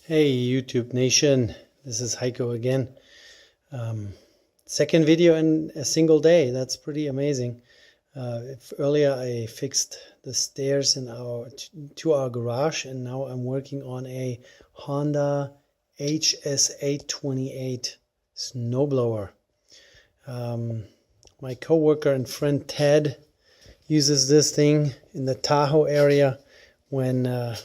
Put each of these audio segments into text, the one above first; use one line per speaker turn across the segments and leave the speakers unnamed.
Hey YouTube Nation, this is Heiko again. Second video in a single day. That's pretty amazing. Earlier I fixed the stairs in to our garage, and now I'm working on a Honda HS828 snowblower. My coworker and friend Ted uses this thing in the Tahoe area when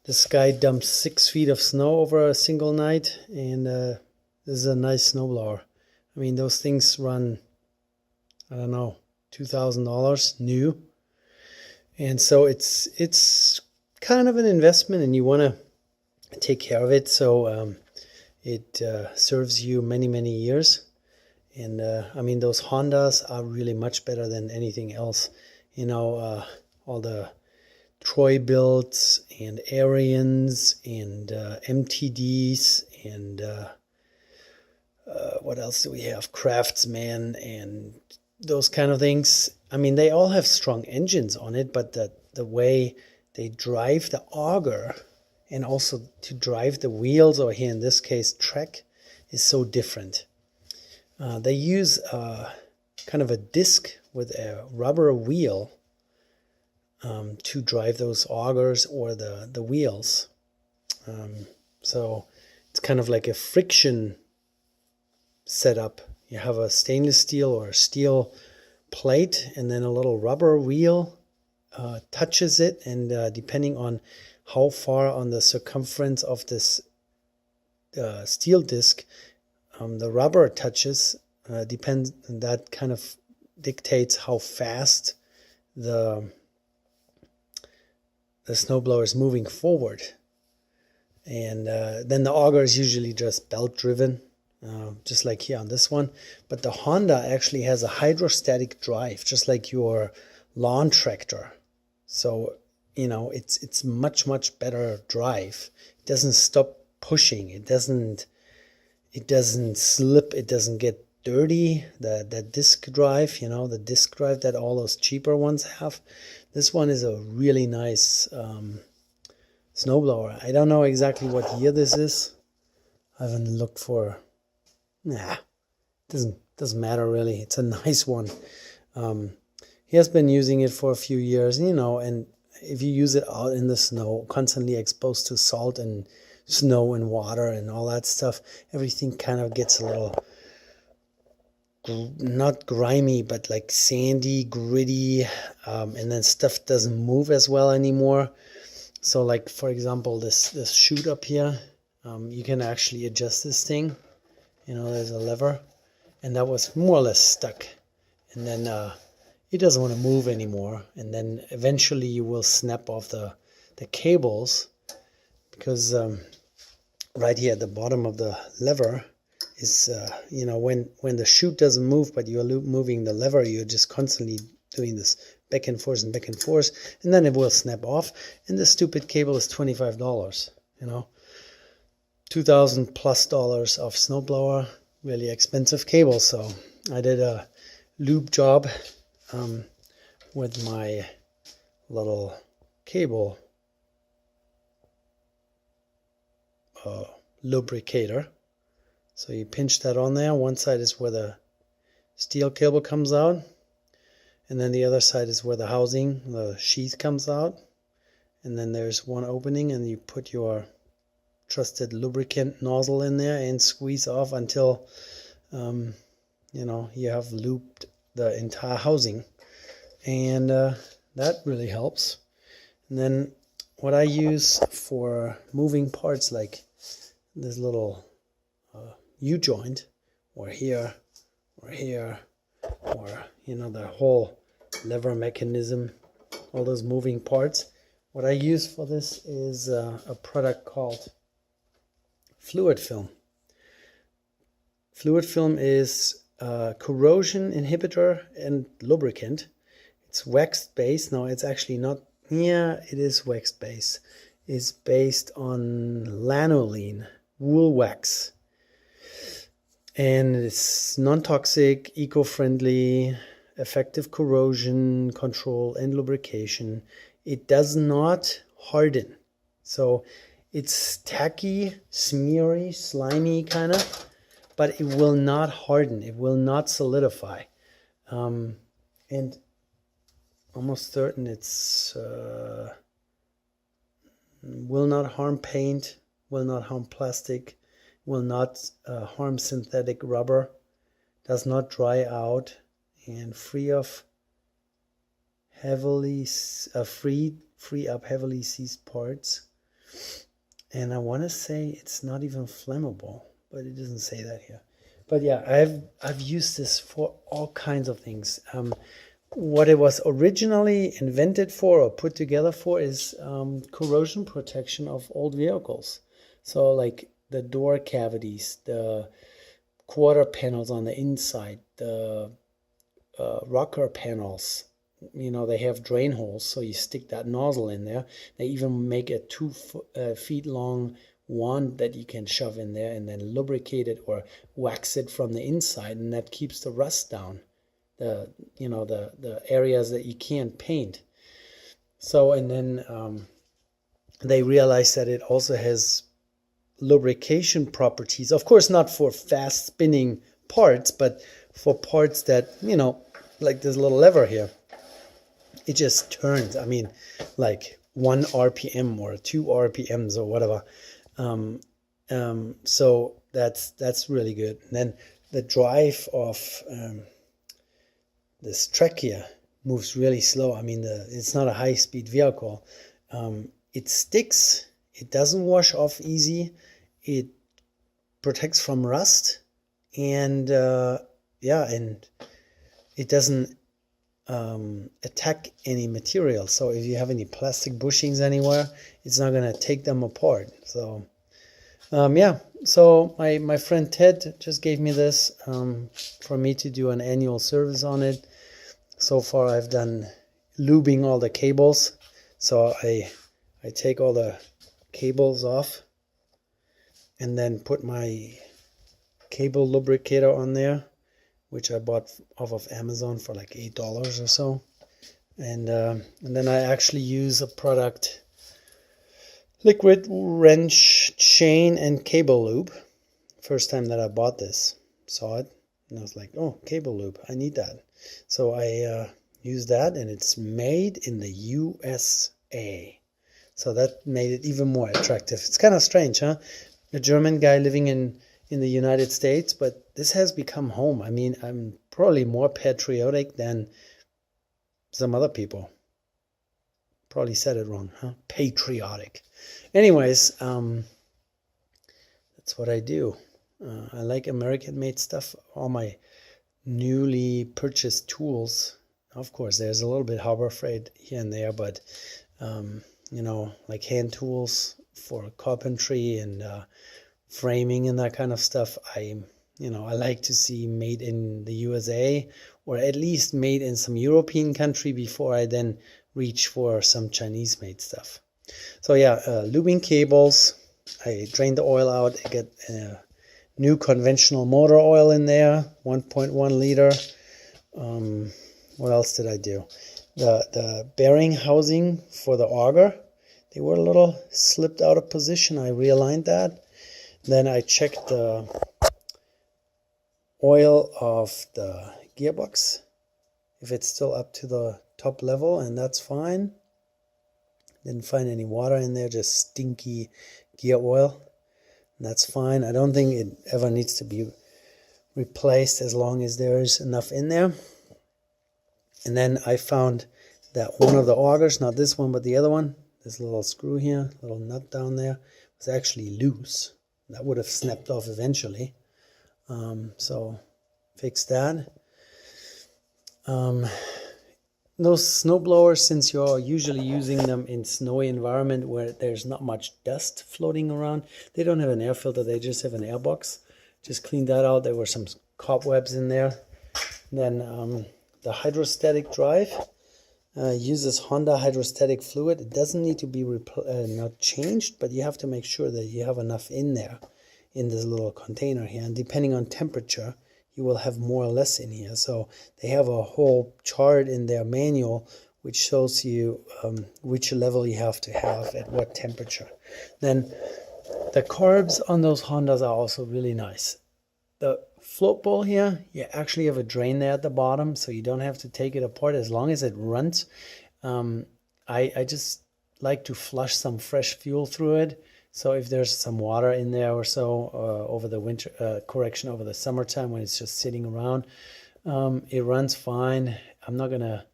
this guy dumps 6 feet of snow over a single night, and this is a nice snowblower. I mean, those things run, I don't know, $2,000 new, and so it's kind of an investment, and you want to take care of it so it serves you many years. And I mean, those Hondas are really much better than anything else. You know, all the Troy builds and Arians and MTDs and what else do we have? Craftsman and those kind of things. I mean, they all have strong engines on it, but the way they drive the auger and also to drive the wheels, or here in this case track, is so different. They use kind of a disc with a rubber wheel to drive those augers or the wheels. So it's kind of like a friction setup. You have a stainless steel or a steel plate, and then a little rubber wheel touches it, and depending on how far on the circumference of this steel disc the rubber touches, depends, and that kind of dictates how fast the snowblower is moving forward. And then the auger is usually just belt driven, just like here on this one. But the Honda actually has a hydrostatic drive, just like your lawn tractor. So, you know, it's much better drive. It doesn't stop pushing. It doesn't slip. It doesn't get dirty. The disc drive, you know, the disc drive that all those cheaper ones have. This one is a really nice snowblower. I don't know exactly what year this is. I haven't looked for. Doesn't matter really. It's a nice one. He has been using it for a few years, you know, and if you use it out in the snow, constantly exposed to salt and snow and water and all that stuff, everything kind of gets a little, not grimy, but like sandy, gritty, and then stuff doesn't move as well anymore. So like, for example, this chute up here, you can actually adjust this thing. You know, there's a lever, and that was more or less stuck, and then it doesn't want to move anymore, and then eventually you will snap off the cables, because right here at the bottom of the lever is, you know, when the chute doesn't move, but you're moving the lever, you're just constantly doing this back and forth, and then it will snap off, and this stupid cable is $25, you know. $2,000 plus of snowblower, really expensive cable. So I did a lube job with my little cable lubricator. So you pinch that on there. One side is where the steel cable comes out, and then the other side is where the housing, the sheath, comes out, and then there's one opening, and you put your trusted lubricant nozzle in there and squeeze off until you know, you have lubed the entire housing, and that really helps. And then what I use for moving parts, like this little U-joint, or here, or here, or, you know, the whole lever mechanism, all those moving parts, what I use for this is a product called fluid film. Fluid film is corrosion inhibitor and lubricant. It's waxed base. No, it's actually not. Yeah, it is waxed base. It's based on lanolin, wool wax, and it's non-toxic, eco-friendly, effective corrosion control and lubrication. It does not harden. So It's tacky, smeary, slimy kind of, but it will not harden. It will not solidify. And almost certain it's will not harm paint, will not harm plastic, will not harm synthetic rubber, does not dry out, and free up heavily seized parts. And I want to say it's not even flammable, but it doesn't say that here. But yeah, I've used this for all kinds of things. What it was originally invented for or put together for is corrosion protection of old vehicles. So like the door cavities, the quarter panels on the inside, the rocker panels, you know, they have drain holes, so you stick that nozzle in there. They even make a 2 feet long wand that you can shove in there and then lubricate it or wax it from the inside, and that keeps the rust down, the areas that you can't paint. So, and then they realized that it also has lubrication properties, of course not for fast spinning parts, but for parts that, you know, like this little lever here, it just turns, I mean, like 1 RPM or 2 RPMs or whatever. So that's really good. And then the drive of this truck here moves really slow. I mean, it's not a high-speed vehicle. It sticks. It doesn't wash off easy. It protects from rust, and and it doesn't attack any material. So if you have any plastic bushings anywhere, it's not going to take them apart. So so my friend Ted just gave me this for me to do an annual service on it. So far I've done lubing all the cables. So I take all the cables off and then put my cable lubricator on there, which I bought off of Amazon for like $8 or so. And then I actually use a product, liquid wrench, chain, and cable lube. First time that I bought this, saw it, and I was like, oh, cable lube, I need that. So I use that, and it's made in the USA. So that made it even more attractive. It's kind of strange, huh? A German guy living in the United States, but this has become home. I mean, I'm probably more patriotic than some other people. Probably said it wrong, huh? Patriotic. Anyways, that's what I do. I like American-made stuff. All my newly purchased tools, of course, there's a little bit Harbor Freight here and there, but you know, like hand tools for carpentry and framing and that kind of stuff, I like to see made in the USA, or at least made in some European country before I then reach for some Chinese made stuff. So yeah, lubing cables, I drain the oil out, I get new conventional motor oil in there, 1.1 liter. What else did I do? The bearing housing for the auger, they were a little slipped out of position. I realigned that. Then I checked the oil of the gearbox, if it's still up to the top level, and that's fine. Didn't find any water in there, just stinky gear oil. And that's fine. I don't think it ever needs to be replaced as long as there is enough in there. And then I found that one of the augers, not this one, but the other one, this little screw here, little nut down there, was actually loose. That would have snapped off eventually. So fixed that. Those snowblowers, since you're usually using them in snowy environment where there's not much dust floating around, they don't have an air filter, they just have an air box. Just cleaned that out. There were some cobwebs in there. Then the Hydrostatic Drive uses Honda hydrostatic fluid. It doesn't need to be not changed, but you have to make sure that you have enough in there, in this little container here. And depending on temperature, you will have more or less in here. So they have a whole chart in their manual which shows you which level you have to have at what temperature. Then the carbs on those Hondas are also really nice. The float bowl here, you actually have a drain there at the bottom, so you don't have to take it apart as long as it runs. I just like to flush some fresh fuel through it. So if there's some water in there or so over the winter, over the summertime when it's just sitting around, it runs fine. I'm not gonna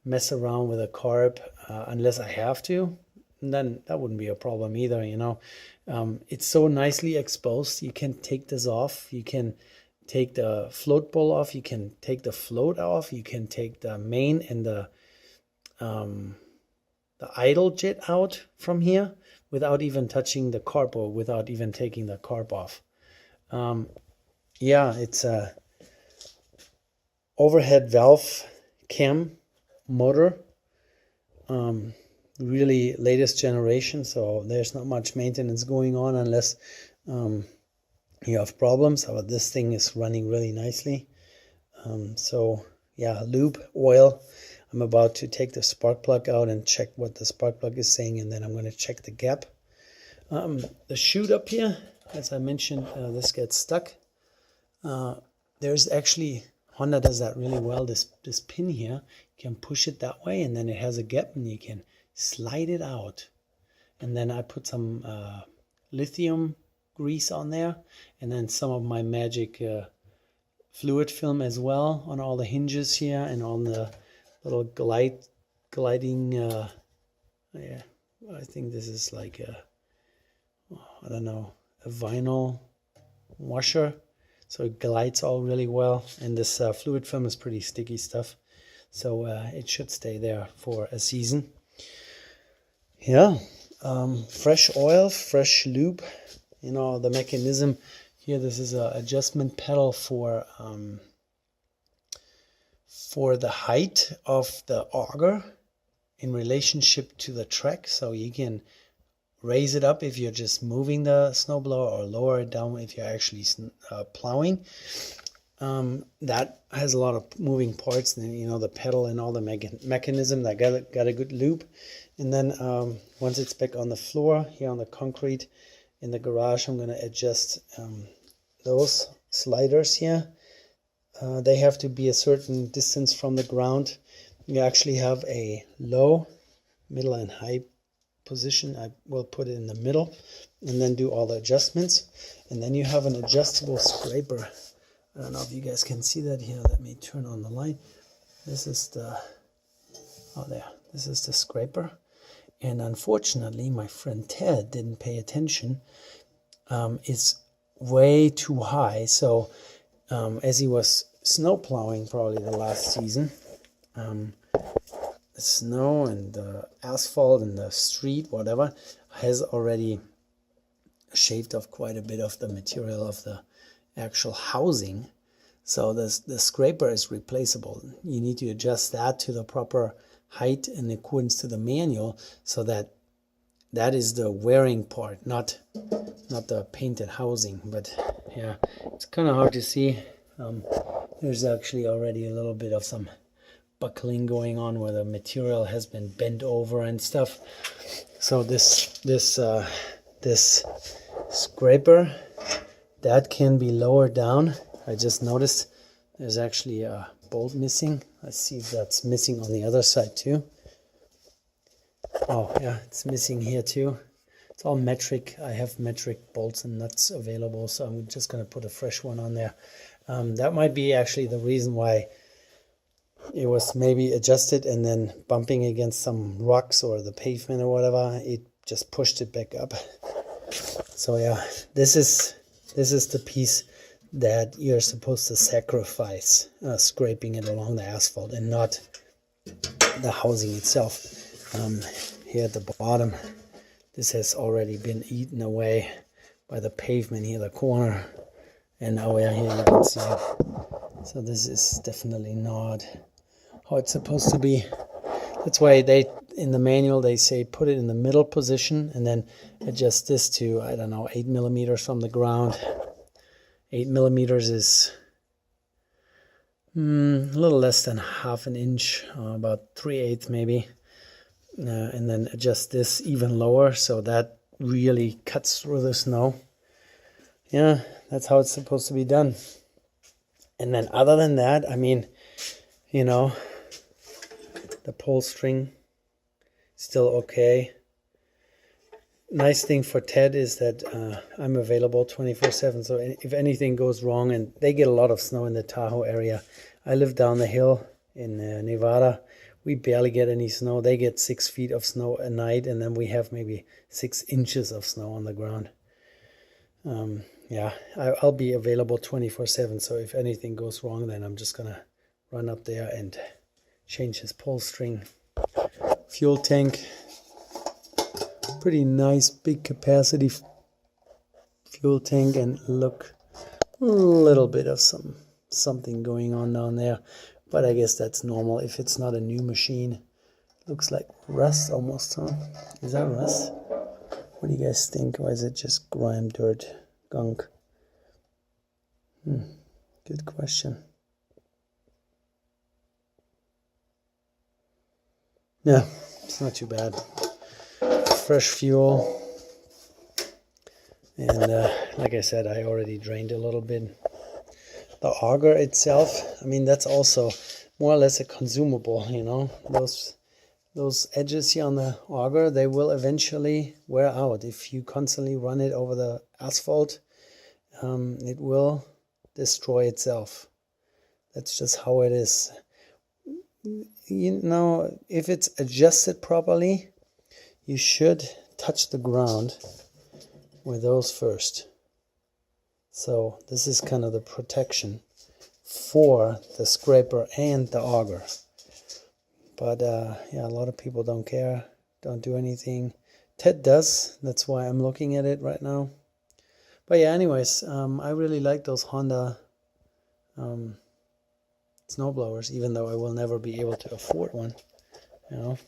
mess around with a carb unless I have to. And then that wouldn't be a problem either, you know. It's so nicely exposed. You can take this off. You can take the float bowl off. You can take the float off. You can take the main and the idle jet out from here without even touching the carb or without even taking the carb off. Yeah, it's a overhead valve cam motor. Really latest generation, so there's not much maintenance going on unless you have problems. But this thing is running really nicely. So yeah, lube, oil. I'm about to take the spark plug out and check what the spark plug is saying, and then I'm going to check the gap. The chute up here, as I mentioned, this gets stuck. There's actually, Honda does that really well. This pin here, you can push it that way, and then it has a gap, and you can slide it out. And then I put some lithium grease on there, and then some of my magic fluid film as well on all the hinges here and on the little gliding yeah, I think this is like a, I don't know, a vinyl washer, so it glides all really well. And this fluid film is pretty sticky stuff, so it should stay there for a season. Yeah, fresh oil, fresh lube. You know, the mechanism here, this is a adjustment pedal for the height of the auger in relationship to the track. So you can raise it up if you're just moving the snowblower, or lower it down if you're actually plowing. That has a lot of moving parts, and you know, the pedal and all the mechanism that got a good loop. And then once it's back on the floor here on the concrete in the garage, I'm going to adjust those sliders here. They have to be a certain distance from the ground. You actually have a low, middle, and high position. I will put it in the middle and then do all the adjustments. And then you have an adjustable scraper. I don't know if you guys can see that here. Let me turn on the light. This is the, oh there, this is the scraper. And unfortunately, my friend Ted didn't pay attention. It's way too high. So as he was snow plowing probably the last season, the snow and the asphalt and the street, whatever, has already shaved off quite a bit of the material of the actual housing. So the scraper is replaceable. You need to adjust that to the proper height in accordance to the manual, so that is the wearing part, not the painted housing. But yeah, it's kind of hard to see. There's actually already a little bit of some buckling going on where the material has been bent over and stuff. So this scraper, that can be lowered down. I just noticed there's actually a bolt missing. Let's see if that's missing on the other side too. Oh yeah, it's missing here too. It's all metric. I have metric bolts and nuts available, so I'm just going to put a fresh one on there. That might be actually the reason why it was maybe adjusted and then bumping against some rocks or the pavement or whatever, it just pushed it back up. So yeah, this is the piece that you're supposed to sacrifice, scraping it along the asphalt, and not the housing itself. Here at the bottom, this has already been eaten away by the pavement here, the corner, and now here you can see it. So this is definitely not how it's supposed to be. That's why in the manual they say put it in the middle position and then adjust this to, I don't know, 8 millimeters from the ground. 8 millimeters is a little less than half an inch, about 3/8 maybe, and then adjust this even lower so that really cuts through the snow. Yeah, that's how it's supposed to be done. And then other than that, I mean, you know, the pull string still okay. Nice thing for Ted is that I'm available 24/7, so if anything goes wrong, and they get a lot of snow in the Tahoe area. I live down the hill in Nevada. We barely get any snow. They get 6 feet of snow a night, and then we have maybe 6 inches of snow on the ground. Yeah, I'll be available 24/7, so if anything goes wrong, then I'm just gonna run up there and change his pull string. Fuel tank, pretty nice big capacity fuel tank, and look, a little bit of something going on down there, but I guess that's normal if it's not a new machine. Looks like rust almost, huh? Is that rust? What do you guys think? Or is it just grime, dirt, gunk? Good question. Yeah, it's not too bad. Fresh fuel, and like I said, I already drained a little bit. The auger itself, I mean, that's also more or less a consumable, you know. Those edges here on the auger, they will eventually wear out. If you constantly run it over the asphalt, it will destroy itself. That's just how it is. You know, if it's adjusted properly, you should touch the ground with those first. So this is kind of the protection for the scraper and the auger. But yeah, a lot of people don't care, don't do anything. Ted does. That's why I'm looking at it right now. But yeah, anyways, I really like those Honda snowblowers, even though I will never be able to afford one, you know.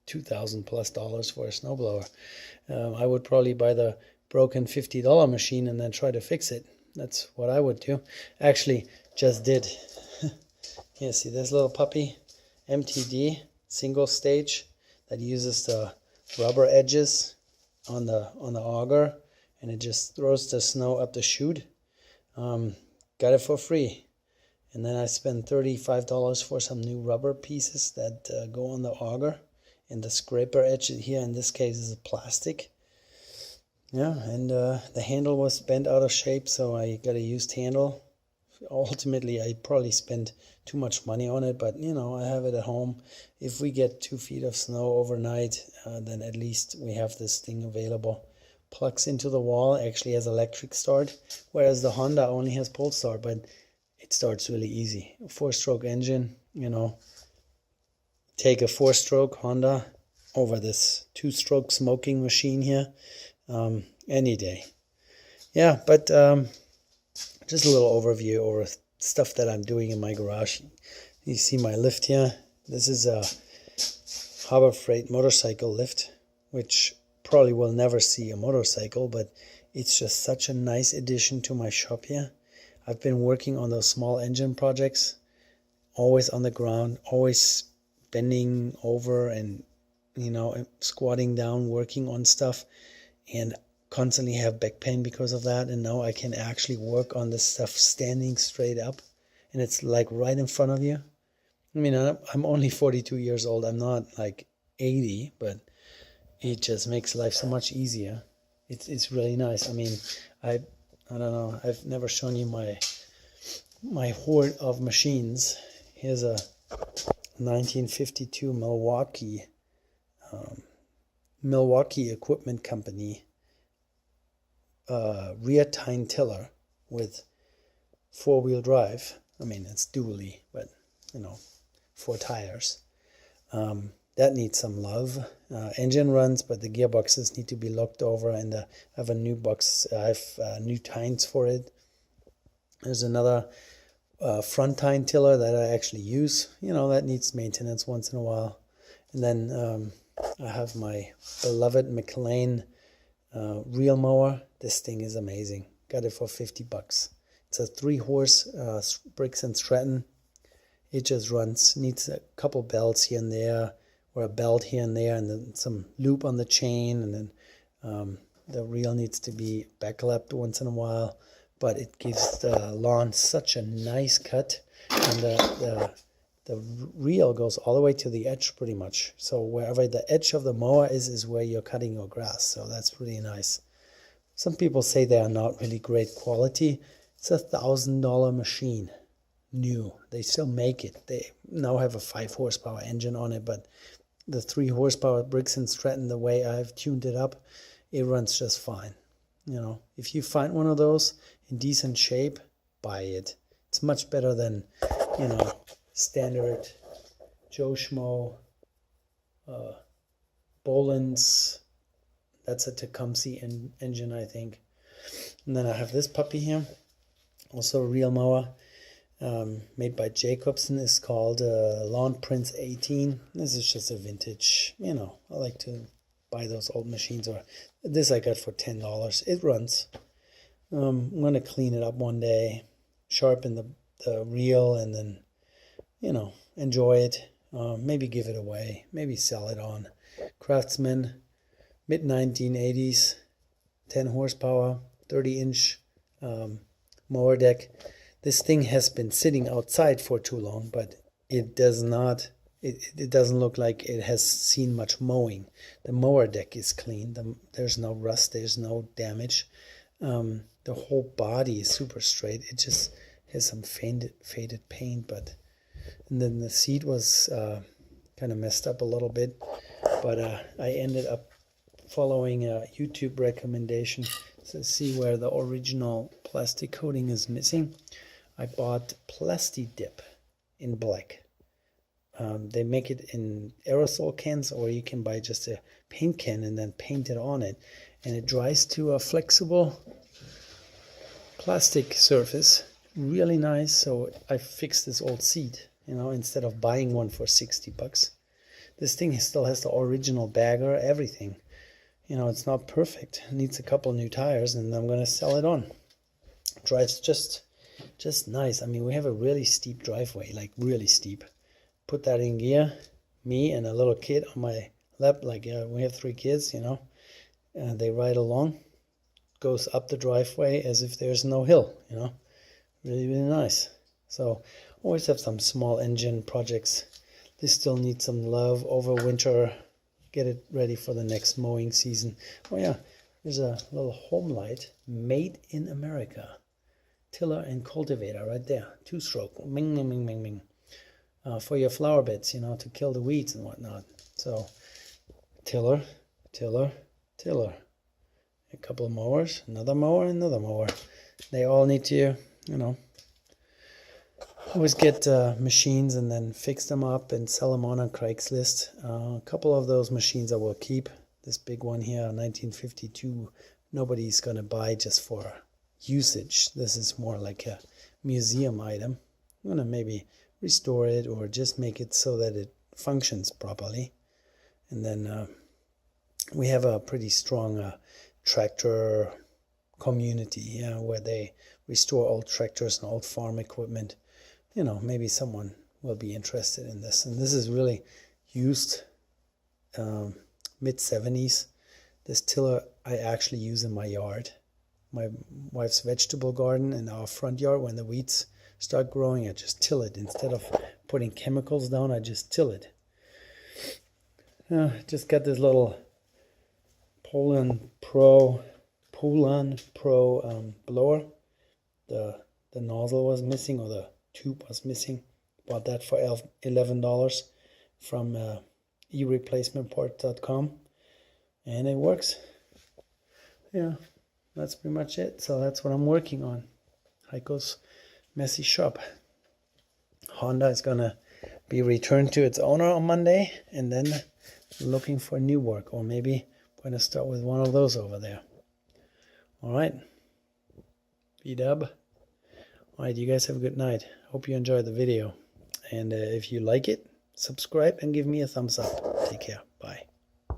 $2,000+ for a snowblower. I would probably buy the broken $50 machine and then try to fix it. That's what I would do. Actually, just did. Here, see this little puppy, MTD, single stage, that uses the rubber edges on the auger, and it just throws the snow up the chute. Got it for free. And then I spent $35 for some new rubber pieces that go on the auger. And the scraper edge here, in this case, is plastic. Yeah, and the handle was bent out of shape, so I got a used handle. Ultimately, I probably spent too much money on it, but, you know, I have it at home. If we get 2 feet of snow overnight, then at least we have this thing available. Plugs into the wall, actually has electric start, whereas the Honda only has pole start, but it starts really easy. 4-stroke engine, you know. Take a 4-stroke Honda over this 2-stroke smoking machine here any day. Yeah, but just a little overview over stuff that I'm doing in my garage. You see my lift here. This is a Harbor Freight motorcycle lift, which probably will never see a motorcycle, but it's just such a nice addition to my shop here. I've been working on those small engine projects, always on the ground, always bending over and, you know, squatting down, working on stuff, and constantly have back pain because of that. And now I can actually work on this stuff standing straight up, and it's like right in front of you. I mean, I'm only 42 years old. I'm not like 80, but it just makes life so much easier. It's really nice. I mean, I don't know. I've never shown you my hoard of machines. Here's a 1952 Milwaukee Equipment Company rear tine tiller with 4-wheel drive. I mean, it's dually, but, you know, 4 tires. That needs some love. Engine runs, but the gearboxes need to be looked over, and I have a new box. I have new tines for it. There's another front tine tiller that I actually use. You know, that needs maintenance once in a while. And then I have my beloved Mcclain reel mower. This thing is amazing. Got it for $50. It's a 3-horse Briggs & Stratton. It just needs a couple belts here and there, or a belt here and there, and then some loop on the chain, and then the reel needs to be backlapped once in a while. But it gives the lawn such a nice cut, and the reel goes all the way to the edge pretty much. So wherever the edge of the mower is where you're cutting your grass. So that's really nice. Some people say they are not really great quality. It's a $1,000 machine, new. They still make it. They now have a 5-horsepower engine on it, but the 3-horsepower Briggs & Stratton, the way I've tuned it up, it runs just fine. You know, if you find one of those in decent shape, buy it. It's much better than, you know, standard Joe Schmo, Boland's. That's a Tecumseh engine, I think. And then I have this puppy here, also a real mower, made by Jacobsen. It's called Lawn Prince 18. This is just a vintage, you know, I like to buy those old machines, or this I got for $10. It runs. I'm going to clean it up one day, sharpen the reel, and then, you know, enjoy it. Maybe give it away, maybe sell it on. Craftsman, mid-1980s, 10 horsepower, 30-inch mower deck. This thing has been sitting outside for too long, but it does not, it doesn't look like it has seen much mowing. The mower deck is clean. There's no rust, there's no damage. The whole body is super straight. It just has some faded paint, but, and then the seat was kind of messed up a little bit, but I ended up following a YouTube recommendation to see where the original plastic coating is missing. I bought Plasti-Dip in black. They make it in aerosol cans, or you can buy just a paint can and then paint it on it, and it dries to a flexible plastic surface. Really nice. So I fixed this old seat, you know, instead of buying one for $60. This thing still has the original bagger, everything. You know, it's not perfect. It needs a couple new tires, and I'm going to sell it on. Drives just nice. I mean, we have a really steep driveway, like really steep. Put that in gear, me and a little kid on my lap, like we have 3 kids, you know, and they ride along. Goes up the driveway as if there's no hill, you know. Really, really nice. So always have some small engine projects. This still needs some love over winter. Get it ready for the next mowing season. Oh yeah, there's a little home light, made in America. Tiller and cultivator right there. 2-stroke. Ming, ming, ming, ming, ming. For your flower beds, you know, to kill the weeds and whatnot. So tiller, tiller, tiller. A couple of mowers, another mower, another mower. They all need to, you know, always get machines and then fix them up and sell them on Craigslist. A couple of those machines I will keep. This big one here, 1952, nobody's going to buy just for usage. This is more like a museum item. I'm going to maybe restore it or just make it so that it functions properly. And then we have a pretty strong tractor community, yeah, where they restore old tractors and old farm equipment. You know, maybe someone will be interested in this. And this is really used, mid-70s. This tiller I actually use in my yard, my wife's vegetable garden in our front yard. When the weeds start growing, I just till it. Instead of putting chemicals down, I just till it. Just got this little Poulan Pro blower. The nozzle was missing, or the tube was missing. Bought that for $11 from ereplacementpart.com, and it works. Yeah, that's pretty much it. So that's what I'm working on. Heiko's messy shop. Honda is gonna be returned to its owner on Monday, and then looking for new work, or maybe I'm gonna start with one of those over there. All right, B-dub. All right, you guys have a good night. Hope you enjoyed the video, and if you like it, subscribe and give me a thumbs up. Take care. Bye.